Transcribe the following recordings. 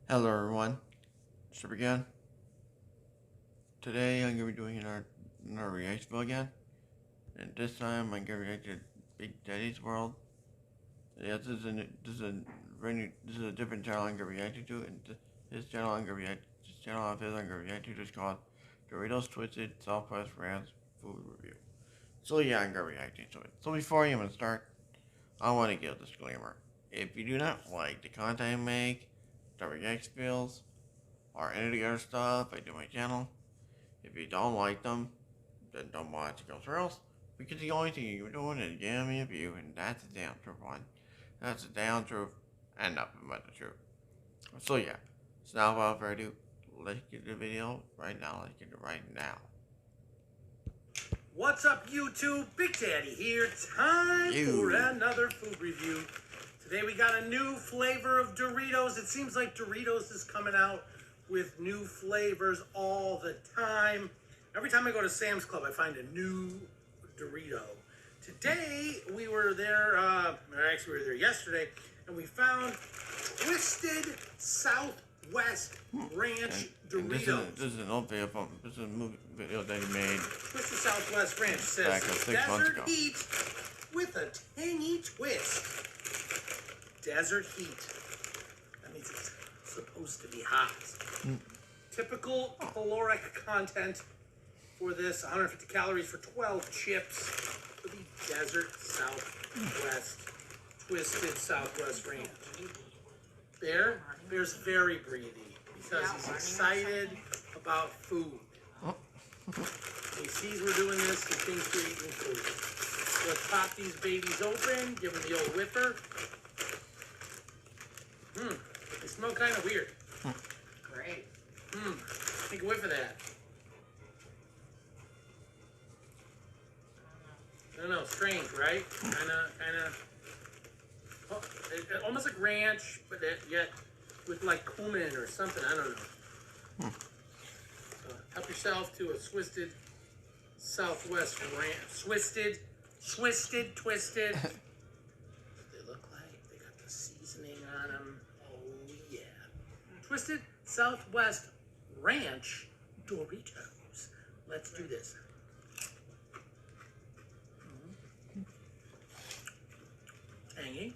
Hello everyone, so again, today I'm going to be doing another reaction video again, and this time I'm going to react to Big Daddy's World. Yeah, this is a different channel I'm going to be reacting to, and this channel of his I'm going to react to is called Doritos Twisted Southwest Ranch Food Review. So yeah, I'm going to be reacting to it. So before I even start, I want to give a disclaimer. If you do not like the content I make, the reaction videos, or any of the other stuff I do on my channel, if you don't like them, then don't watch it goes else. Because the only thing you're doing is giving me a view, and that's the damn truth one. That's the damn truth, and nothing but the truth. So yeah, so now without further ado, let's get the video right now. Let's get it right now. What's up, YouTube? Big Daddy here. Time for another food review. Today we got a new flavor of Doritos. It seems like Doritos is coming out with new flavors all the time. Every time I go to Sam's Club, I find a new Dorito. Today we were there, we were there yesterday, and we found Twisted Southwest Ranch Doritos. This is an old video from, this is a movie video that he made. Twisted Southwest Ranch says back 6 months ago. Desert heat with a tangy twist. Desert heat. That means it's supposed to be hot. Typical caloric content for this, 150 calories for 12 chips for the Desert Southwest Twisted Southwest Ranch. Bear's very breathy because he's excited about food. He sees we're doing this, he thinks we're eating food. Let's pop these babies open, give them the old whipper. They smell kind of weird. Great. Take a whiff of that. I don't know, strange, right? Oh, almost like ranch, but yet with like cumin or something, I don't know. Help yourself to a Twisted Southwest Ranch. Twisted. They look like they got the seasoning on them. Oh yeah. Twisted Southwest Ranch Doritos. Let's do this. Tangy.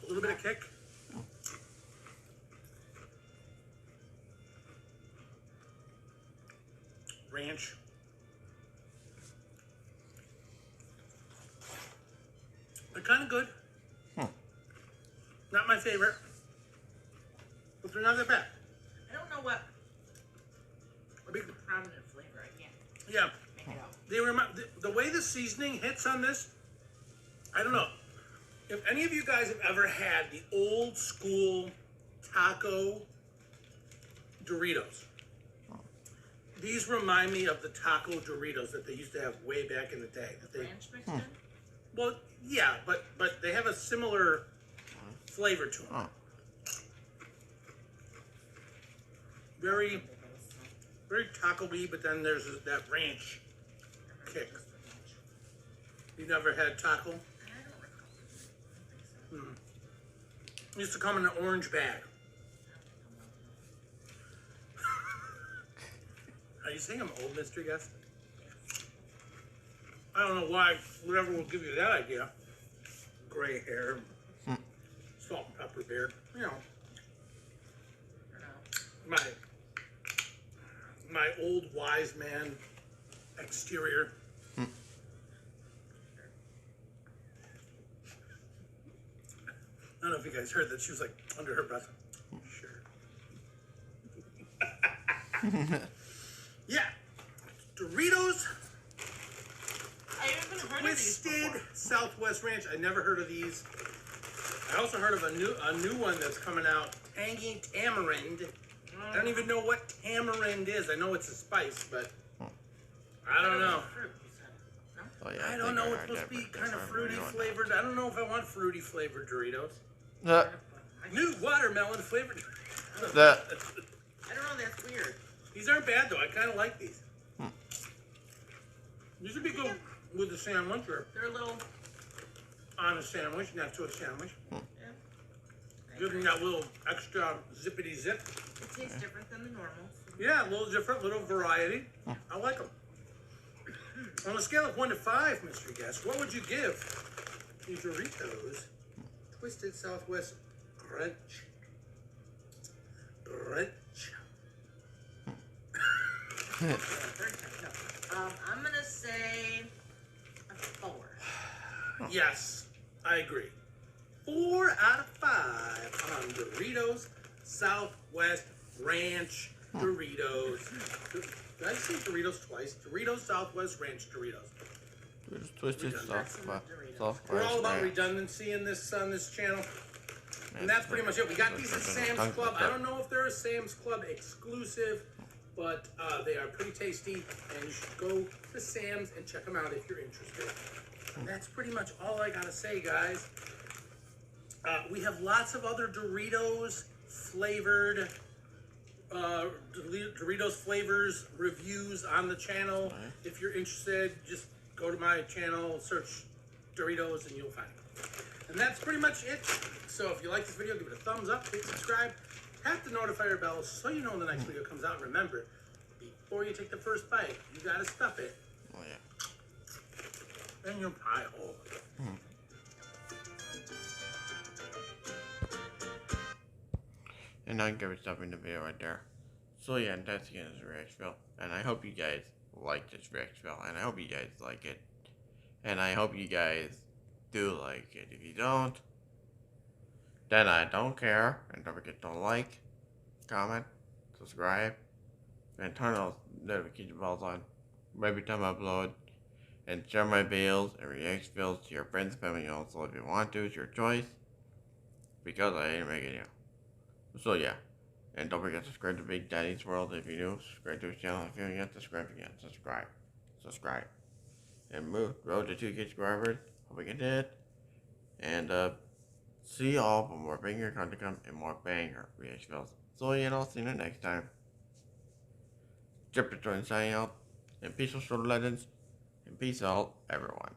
A little bit of kick. Ranch. They're kind of good. Not my favorite, but they're not that bad. I don't know what A big, the prominent flavor. I can't yeah, make it out. they remind the way the seasoning hits on this. I don't know if any of you guys have ever had the old school taco Doritos. These remind me of the taco Doritos that they used to have way back in the day. That they, Ranch mixed in? well, yeah, but they have a similar flavor to them. Very taco-y, but then there's that ranch kick. You never had taco? It used to come in an orange bag. Are you saying I'm old, mystery guest? I don't know why. Whatever will give you that idea. Gray hair, salt and pepper beard. You know, my old wise man exterior. I don't know if you guys heard that. She was like under her breath. Sure. Yeah. Doritos I haven't heard of these Twisted before. Southwest Ranch. I never heard of these. I also heard of a new one that's coming out, Tangy Tamarind. I don't even know what tamarind is. I know it's a spice, but I don't know. Fruit, you said. No? Oh, yeah, I don't know. It's supposed to be kind of fruity flavored. I don't know if I want fruity flavored Doritos. New watermelon flavored Doritos. I don't know. That's weird. These aren't bad though. I kind of like these. These would be good with the sandwich or They're a little on a sandwich, not to a sandwich. Yeah. Giving that little extra zippity zip. It tastes different than the normal. Yeah, a little different, little variety. I like them. On a scale of 1 to 5, Mr. Guest, what would you give the Doritos Twisted Southwest Crunch? I'm gonna say a 4. Yes, I agree. 4 out of 5 on Doritos Southwest Ranch Doritos. Did I say Doritos twice? Doritos Southwest Ranch Doritos. Just twisted Excellent soft. We're all about redundancy in this on this channel. And that's pretty much it. We got these at Sam's Club. I don't know if they're a Sam's Club exclusive, but they are pretty tasty. And you should go to Sam's and check them out if you're interested. And that's pretty much all I gotta say, guys. We have lots of other Doritos flavored Doritos flavors reviews on the channel. If you're interested, just go to my channel, search Doritos, and you'll find it. And that's pretty much it. So if you like this video, give it a thumbs up, hit subscribe, tap the notifier bell so you know when the next video comes out. Remember, before you take the first bite, you gotta stuff it Oh yeah. in your pie hole. And I'm gonna stop in the video right there. So yeah, that's the end of this reaction video. And I hope you guys like this reaction video. And I hope you guys like it. And I hope you guys do like it. If you don't, then I don't care. And don't forget to like, comment, subscribe, and turn those notification bells on every time I upload. And share my videos and reaction videos to your friends and family also if you want to. It's your choice. Because I ain't making you. So yeah, and don't forget to subscribe to Big Daddy's World if you're new. Subscribe to his channel if you haven't yet. Subscribe. And move. Road to 2K subscribers. Hope we get it. And see y'all for more banger content come and more banger reaction videos. So yeah, and I'll see you next time. Jupiter signing out. And peaceful shoulder legends. And peace out, everyone.